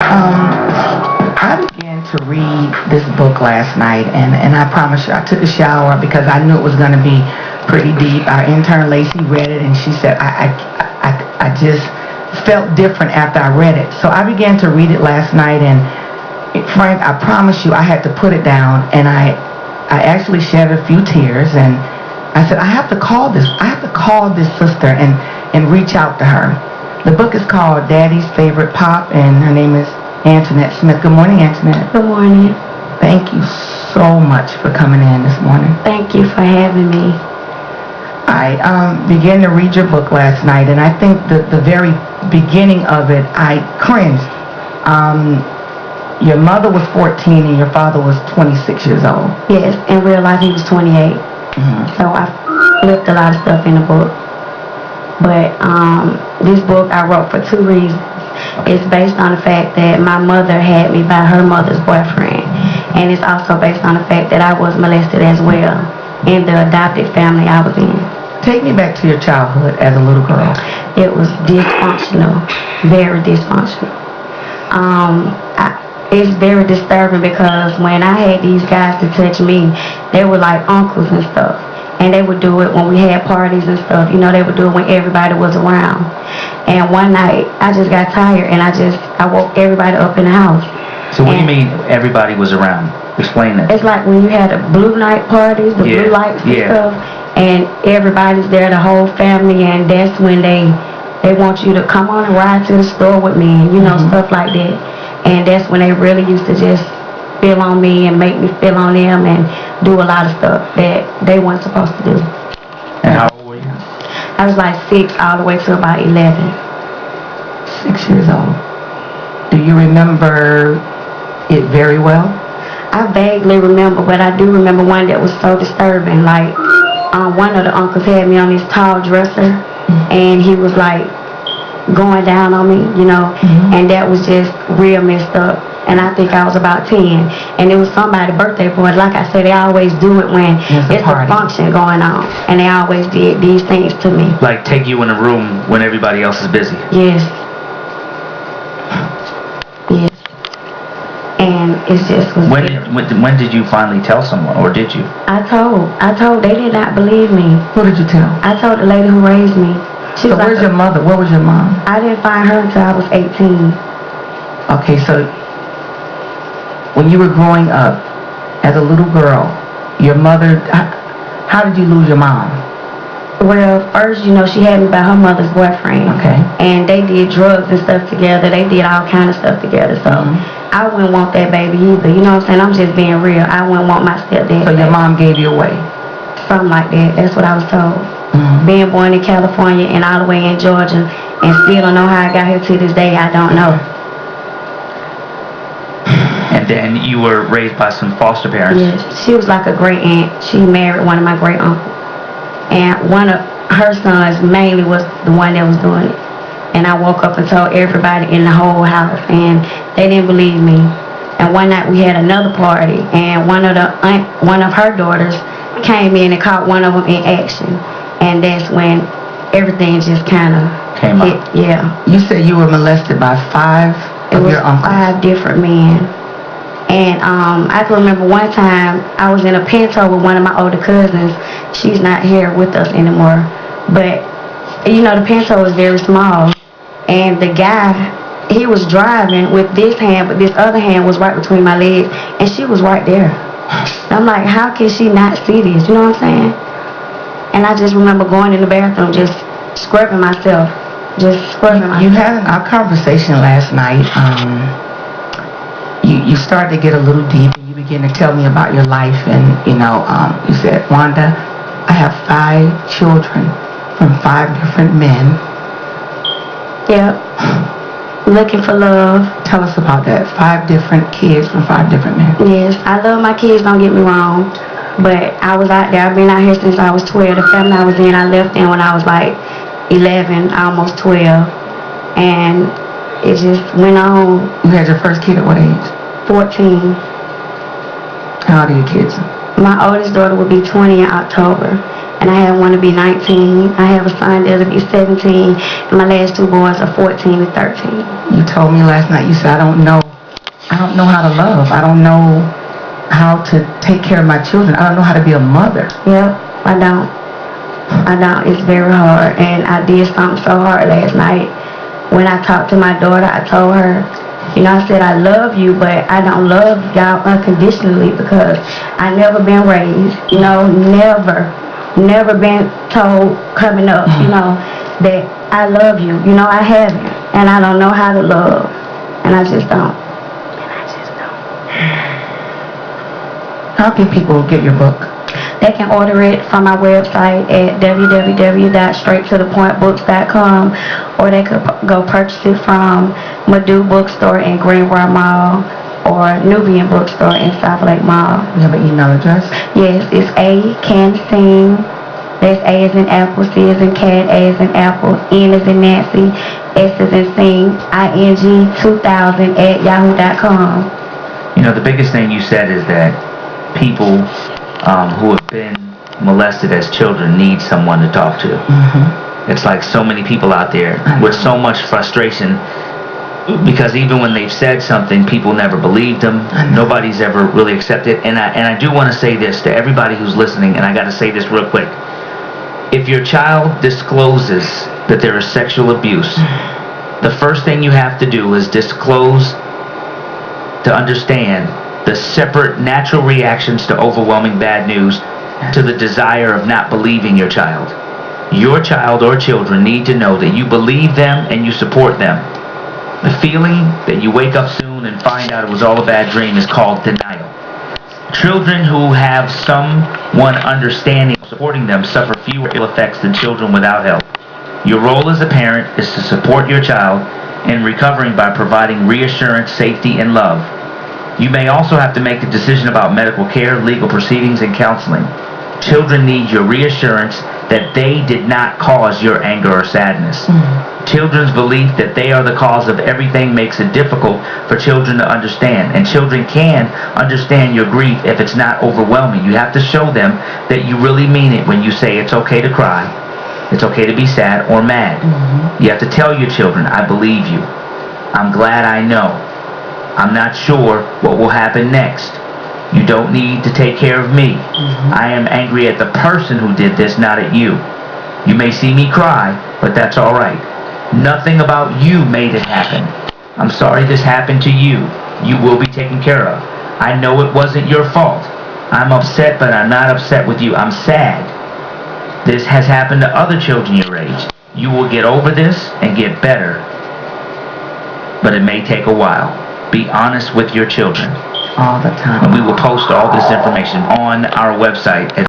I began to read this book last night, and I promise you, I took a shower because I knew it was going to be pretty deep. Our intern Lacey read it, and she said, I just felt different after I read it. So I began to read it last night, and Frank, I promise you, I had to put it down, and I actually shed a few tears, and I said, I have to call this sister and reach out to her. The book is called Daddy's Favorite Pop, and her name is Antoinette Smith. Good morning, Antoinette. Good morning. Thank you so much for coming in this morning. Thank you for having me. I began to read your book last night, and I think the very beginning of it, I cringed. Your mother was 14 and your father was 26 years old. Yes, in real life he was 28. So I flipped a lot of stuff in the book. But this book I wrote for 2 reasons. It's based on the fact that my mother had me by her mother's boyfriend. And it's also based on the fact that I was molested as well in the adopted family I was in. Take me back to your childhood as a little girl. It was dysfunctional, very dysfunctional. It's very disturbing because when I had these guys to touch me, they were like uncles and stuff. And they would do it when we had parties and stuff. You know, they would do it when everybody was around. And one night, I just got tired and I woke everybody up in the house. So what do you mean everybody was around? Explain that. It's like when you had the blue night parties, the blue lights and stuff, and everybody's there, the whole family, and that's when they want you to come on and ride to the store with me, and you know, stuff like that. And that's when they really used to just feel on me and make me feel on them and do a lot of stuff that they weren't supposed to do. And how old were you? I was like 6 all the way to about 11. 6 years old. Do you remember it very well? I vaguely remember, but I do remember one that was so disturbing. Like, one of the uncles had me on this tall dresser, and he was like going down on me, you know, and that was just real messed up. And I think I was about 10, and it was somebody's birthday party. Like I said, they always do it when it's a function going on, and they always did these things to me. Like take you in a room when everybody else is busy. Yes. Yes. And it's just was when did you finally tell someone, or did you? I told. They did not believe me. Who did you tell? I told the lady who raised me. So where's your mother? Where was your mom? I didn't find her until I was 18. Okay, so when you were growing up as a little girl, your mother, how did you lose your mom? Well, first, you know, she had me by her mother's boyfriend. Okay. And they did drugs and stuff together. They did all kind of stuff together. So I wouldn't want that baby either. You know what I'm saying? I'm just being real. I wouldn't want my stepdad. So your mom gave you away? Something like that. That's what I was told. Being born in California and all the way in Georgia, and still don't know how I got here to this day, I don't know. And then you were raised by some foster parents? Yes, she was like a great aunt. She married one of my great uncles. And one of her sons mainly was the one that was doing it. And I woke up and told everybody in the whole house, and they didn't believe me. And one night we had another party, and one of her daughters came in and caught one of them in action. And that's when everything just kind of came up. Yeah. You said you were molested by 5 of your uncles? 5 different men. And I can remember one time I was in a Pinto with one of my older cousins. She's not here with us anymore. But, you know, the Pinto is very small. And the guy, he was driving with this hand, but this other hand was right between my legs. And she was right there. I'm like, how can she not see this? You know what I'm saying? And I just remember going in the bathroom, just scrubbing myself. You had our conversation last night. You started to get a little deep, and you began to tell me about your life. And, you know, you said, Wanda, I have 5 children from 5 different men. Yep. Looking for love. Tell us about that. 5 different kids from 5 different men. Yes, I love my kids, don't get me wrong. But I was out there. I've been out here since I was 12. The family I was in, I left in when I was like 11, almost 12. And it just went on. You had your first kid at what age? 14. How old are your kids? My oldest daughter will be 20 in October. And and I have one to be 19. I have a son that'll be 17, and my last two boys are 14 and 13. You told me last night, you said, I don't know how to love. I don't know how to take care of my children. I don't know how to be a mother. Yep, I don't. It's very hard, and I did something so hard last night. When I talked to my daughter, I told her, you know, I said, I love you, but I don't love y'all unconditionally because I never been raised, you know, never been told coming up, you know, that I love you. You know, I haven't, and I don't know how to love, and I just don't. How can people get your book? They can order it from my website at www.straighttothepointbooks.com, or they could go purchase it from Madu Bookstore in Greenbrier Mall or Nubian Bookstore in South Lake Mall. You have an email address? Yes, it's A-Can-Sing. That's A as in apple, C as in cat, A as in apple, N as in Nancy, S as in sing, ING2000@yahoo.com. You know, the biggest thing you said is that people who have been molested as children need someone to talk to. It's like so many people out there with so much frustration because even when they've said something, people never believed them. Nobody's ever really accepted. And I do want to say this to everybody who's listening, and I got to say this real quick. If your child discloses that there is sexual abuse, the first thing you have to do is disclose to understand the separate natural reactions to overwhelming bad news, to the desire of not believing your child. Your child or children need to know that you believe them and you support them. The feeling that you wake up soon and find out it was all a bad dream is called denial. Children who have someone understanding and supporting them suffer fewer ill effects than children without help. Your role as a parent is to support your child in recovering by providing reassurance, safety, and love. You may also have to make a decision about medical care, legal proceedings, and counseling. Children need your reassurance that they did not cause your anger or sadness. Children's belief that they are the cause of everything makes it difficult for children to understand. And children can understand your grief if it's not overwhelming. You have to show them that you really mean it when you say it's okay to cry, it's okay to be sad or mad. You have to tell your children, I believe you. I'm glad I know. I'm not sure what will happen next. You don't need to take care of me. I am angry at the person who did this, not at you. You may see me cry, but that's all right. Nothing about you made it happen. I'm sorry this happened to you. You will be taken care of. I know it wasn't your fault. I'm upset, but I'm not upset with you. I'm sad. This has happened to other children your age. You will get over this and get better, but it may take a while. Be honest with your children. All the time. And we will post all this information on our website at